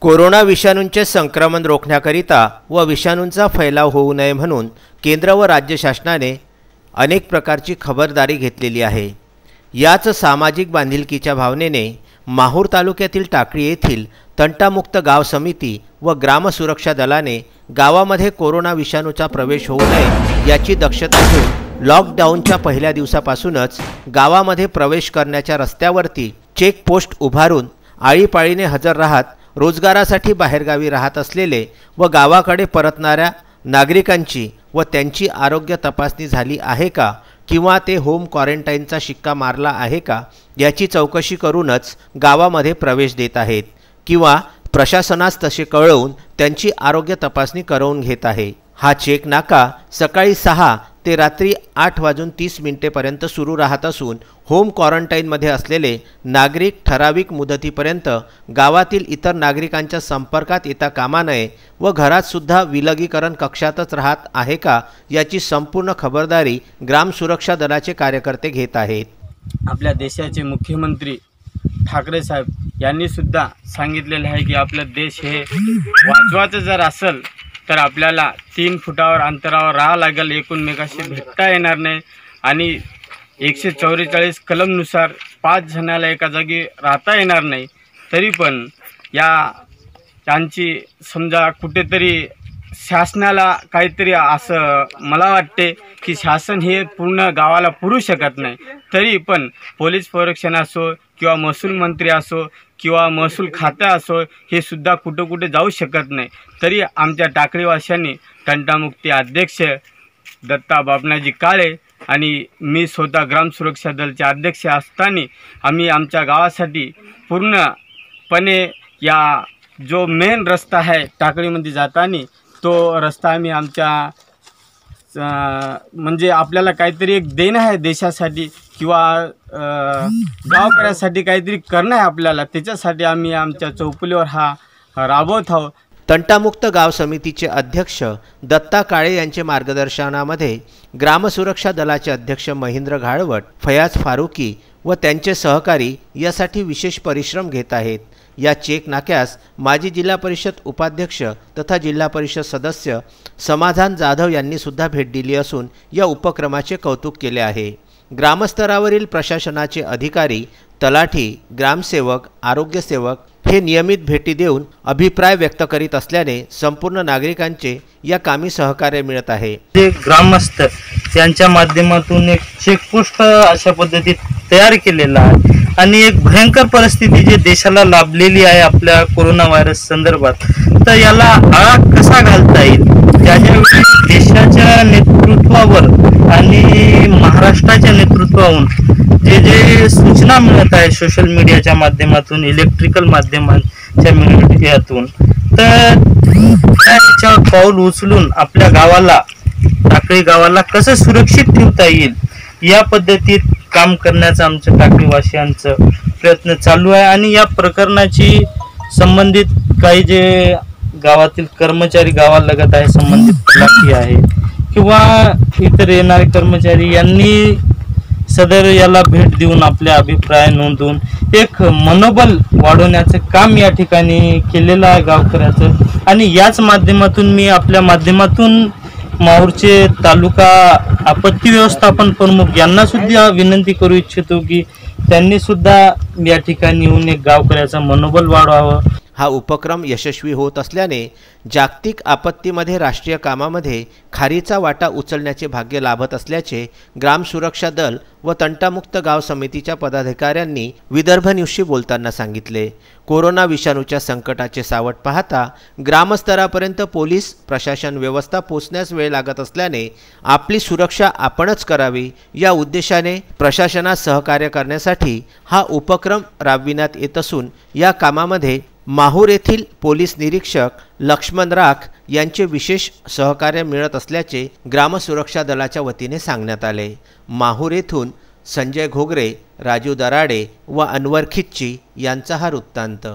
Corona विषाणूंचे संक्रमण रोखण्याकरिता व विषाणूंचा फैलाव होऊ नये म्हणून केंद्र व राज्य शासनाने अनेक प्रकारची खबरदारी घेतलेली आहे। याच सामाजिक बांधिलकीच्या भावनेने माहूर तालुक्यातील टाकळी येथील तंटामुक्त गाव समिती व ग्राम सुरक्षा दलाने गावामध्ये कोरोना विषाणूचा प्रवेश होऊ नये याची दक्षता घेऊन लॉकडाऊनच्या पहिल्या दिवसापासूनच गावामध्ये प्रवेश करण्याच्या रस्त्यावरती चेक पोस्ट उभारून आळीपाळीने हजर राहत रोजगारासाठी बाहेरगावी राहत असलेले व गावाकडे परतणाऱ्या नागरिकांची व त्यांची आरोग्य तपासणी झाली आहे का किंवा ते होम क्वारंटाईनचा शिक्का मारला आहे का याची चौकशी करूनच गावामध्ये प्रवेश देत आहेत किंवा प्रशासनास तसे कळवून त्यांची आरोग्य तपासणी करवून घेत आहे। हा चेक नाका सकाळी 6 ते रात्री 8:30 पर्यंत सुरू राहत असून होम क्वारंटाईनमध्ये असलेले नागरिक ठराविक मुदतीपर्यंत गावातील इतर नागरिकांच्या संपर्कात येता कामा नये व घरात सुद्धा विलगीकरण कक्षातच राहत आहे का याची संपूर्ण खबरदारी ग्राम सुरक्षा दलाचे कार्यकर्ते घेत आहेत। आपल्या देशाचे मुख्यमंत्री ठाकरे साहेब यांनी सुद्धा सांगितलेले आहे की आपला देश हे वाचवायचं जर असेल तर आपल्याला 3 फुटावर अंतरावर राहावं लागेल, एकमेकांशी भेटता येणार नाही आणि 144 कलमनुसार 5 जणाला एका जागी राहता येणार नाही। तरी पण त्यांची समजा कुठेतरी शासनाला काहीतरी असं मला वाटते की शासन हे पूर्ण गावाला पुरू शकत नाही। तरी पण पोलीस संरक्षण असो किंवा महसूल मंत्री असो किंवा महसूल खातं असो हे सुद्धा कुठे जाऊ शकत नाही। तरी आमच्या टाकळीवासियांनी तंटामुक्ती अध्यक्ष दत्ता बापनाजी काळे आणि मी स्वतः ग्राम सुरक्षा दलचे अध्यक्ष असताना आम्ही आमच्या गावासाठी पूर्णपणे या जो मेन रस्ता आहे टाकळीमध्ये जाताना तो रस्ता आम्ही आमच्या म्हणजे आपल्याला काहीतरी एक देणं आहे देशासाठी किंवा गावकऱ्यासाठी काहीतरी करणं आहे आपल्याला, त्याच्यासाठी आम्ही आमच्या चौफुलीवर हा राबवत आहोत। तंटामुक्त गाव समितीचे अध्यक्ष दत्ता काळे यांचे मार्गदर्शनामध्ये ग्राम सुरक्षा दलाचे अध्यक्ष महेंद्र घाळवट, फयाज फारुकी व त्यांचे सहकारी यासाठी विशेष परिश्रम घेत आहेत। या चेक नाक्यास माजी जिल्हा परिषद उपाध्यक्ष तथा जिल्हा परिषद सदस्य समाधान जाधव यांनी सुद्धा भेट दिली असून या उपक्रमाचे कौतुक केले आहे। ग्रामस्तरावरील प्रशासनाचे अधिकारी, तलाठी, ग्रामसेवक, आरोग्यसेवक हे नियमित भेटी देऊन अभिप्राय व्यक्त करीत असल्याने संपूर्ण नागरिकांचे या कामी सहकार्य मिळत आहे। जे ग्रामस्थ यांच्या माध्यमातून एक चेकपोस्ट अशा पद्धतीत तयार केलेला आहे आणि एक भयंकर परिस्थिती जे देशाला लाभलेली आहे आपल्या कोरोना व्हायरस संदर्भात, तर याला आळा कसा घालता येईल ज्यावेळी देशाच्या नेतृत्वावर आणि महाराष्ट्राच्या नेतृत्वावरून जे सूचना मिळत आहे सोशल मीडियाच्या माध्यमातून, इलेक्ट्रिकल माध्यमांच्या मीडियातून, तर त्याच्यावर पाऊल उचलून आपल्या गावाला, टाकळी गावाला कसं सुरक्षित ठेवता येईल या पद्धतीत काम करण्याचा आमच्या टाकळीवासियांचा प्रयत्न चालू आहे। आणि या प्रकरणाची संबंधित काही जे गावातील कर्मचारी गावालगत आहे, संबंधित तलाठी आहे किंवा इतर येणारे कर्मचारी यांनी सदर याला भेट देऊन आपले अभिप्राय नोंदवून एक मनोबल वाढवण्याचं काम या ठिकाणी केलेलं आहे गावकऱ्याचं। आणि याच माध्यमातून मी आपल्या माध्यमातून माहूरचे तालुका आपत्ती व्यवस्थापन प्रमुख यांना सुद्धा विनंती करू इच्छितो की त्यांनी सुद्धा या ठिकाणी येऊन एक गावकऱ्याचं मनोबल वाढवावं। हा उपक्रम यशस्वी होत असल्याने जागतिक आपत्तीमध्ये राष्ट्रीय कामामध्ये खारीचा वाटा उचलण्याचे भाग्य लाभत असल्याचे ग्राम सुरक्षा दल व तंटामुक्त गाव समितीच्या पदाधिकाऱ्यांनी विदर्भ न्यूजशी बोलताना सांगितले। कोरोना विषाणूच्या संकटाचे सावट पाहता ग्रामस्तरापर्यंत पोलीस प्रशासन व्यवस्था पोहोचण्यास वेळ लागत असल्याने आपली सुरक्षा आपणच करावी या उद्देशाने प्रशासनास सहकार्य करण्यासाठी हा उपक्रम राबविण्यात येत असून या कामामध्ये माहूर येथील पोलीस निरीक्षक लक्ष्मण राख यांचे विशेष सहकार्य मिळत असल्याचे ग्राम सुरक्षा दलाच्या वतीने सांगण्यात आले। माहूर येथून संजय घोगरे, राजू दराडे व अनवर खिच्ची यांचा हा वृत्तांत।